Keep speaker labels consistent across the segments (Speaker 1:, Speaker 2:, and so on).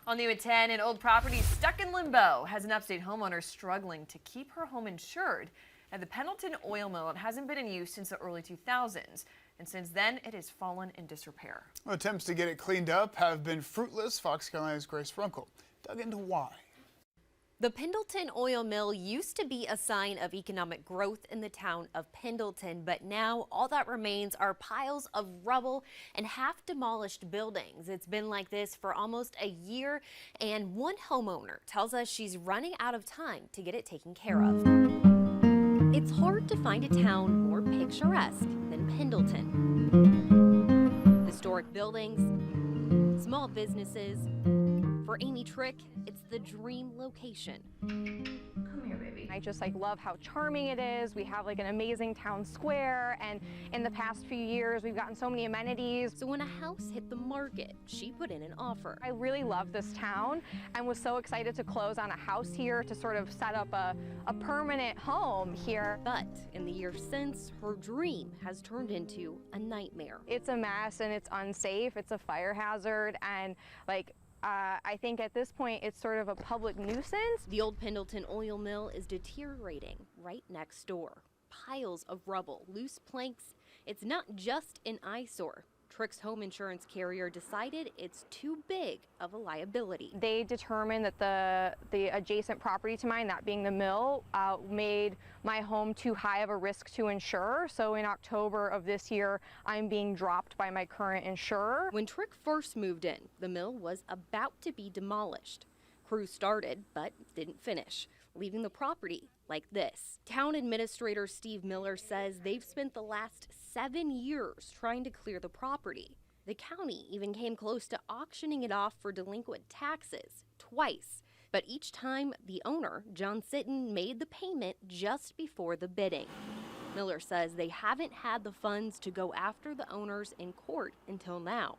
Speaker 1: On the at 10, an old property stuck in limbo has an upstate homeowner struggling to keep her home insured. At the Pendleton oil mill, it hasn't been in use since the early 2000s, and since then it has fallen in disrepair.
Speaker 2: Attempts to get it cleaned up have been fruitless. Fox Carolina's Grace Runkel dug into why.
Speaker 3: The Pendleton oil mill used to be a sign of economic growth in the town of Pendleton, but now all that remains are piles of rubble and half-demolished buildings. It's been like this for almost a year, and one homeowner tells us she's running out of time to get it taken care of. It's hard to find a town more picturesque than Pendleton. Historic buildings, small businesses. For Amy Trick, it's the dream location.
Speaker 4: Come here, baby. I just love how charming it is. We have an amazing town square, and in the past few years we've gotten so many amenities.
Speaker 3: So when a house hit the market, she put in an offer.
Speaker 4: I really love this town and was so excited to close on a house here to sort of set up a permanent home here.
Speaker 3: But in the years since, her dream has turned into a nightmare.
Speaker 4: It's a mess and it's unsafe. It's a fire hazard, and I think at this point it's sort of a public nuisance.
Speaker 3: The old Pendleton oil mill is deteriorating right next door. Piles of rubble, loose planks. It's not just an eyesore. Trick's home insurance carrier decided it's too big of a liability.
Speaker 4: They determined that the adjacent property to mine, that being the mill, made my home too high of a risk to insure. So in October of this year, I'm being dropped by my current insurer.
Speaker 3: When Trick first moved in, the mill was about to be demolished. Crews started, but didn't finish, leaving the property like this. Town Administrator Steve Miller says they've spent the last 7 years trying to clear the property. The county even came close to auctioning it off for delinquent taxes twice. But each time, the owner, John Sitton, made the payment just before the bidding. Miller says they haven't had the funds to go after the owners in court until now.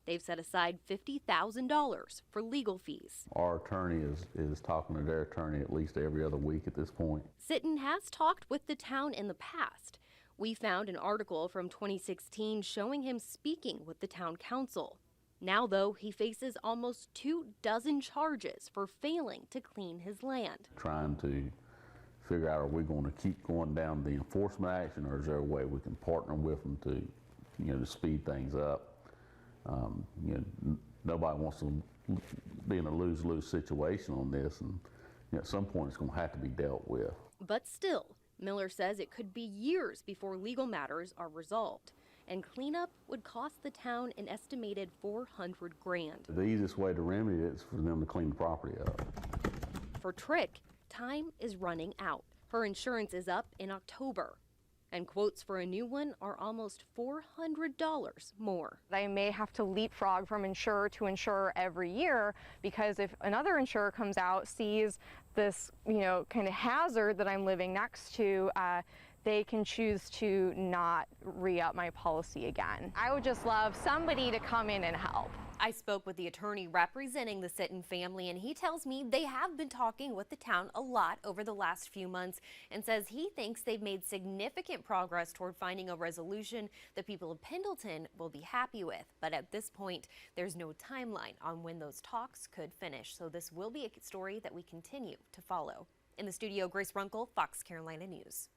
Speaker 3: They've set aside $50,000 for legal fees.
Speaker 5: Our attorney is talking to their attorney at least every other week at this point.
Speaker 3: Sitton has talked with the town in the past. We found an article from 2016 showing him speaking with the town council. Now, though, he faces almost 24 charges for failing to clean his land.
Speaker 5: Trying to figure out, are we going to keep going down the enforcement action, or is there a way we can partner with them to, to speed things up? Nobody wants to be in a lose-lose situation on this, and at some point it's going to have to be dealt with.
Speaker 3: But still, Miller says it could be years before legal matters are resolved, and cleanup would cost the town an estimated $400 grand.
Speaker 5: The easiest way to remedy it is for them to clean the property up.
Speaker 3: For Trick, time is running out. Her insurance is up in October, and quotes for a new one are almost $400 more.
Speaker 4: I may have to leapfrog from insurer to insurer every year, because if another insurer comes out, sees this, kind of hazard that I'm living next to, they can choose to not re-up my policy again. I would just love somebody to come in and help.
Speaker 3: I spoke with the attorney representing the Sitton family, and he tells me they have been talking with the town a lot over the last few months, and says he thinks they've made significant progress toward finding a resolution the people of Pendleton will be happy with. But at this point, there's no timeline on when those talks could finish, so this will be a story that we continue to follow. In the studio, Grace Runkel, Fox Carolina News.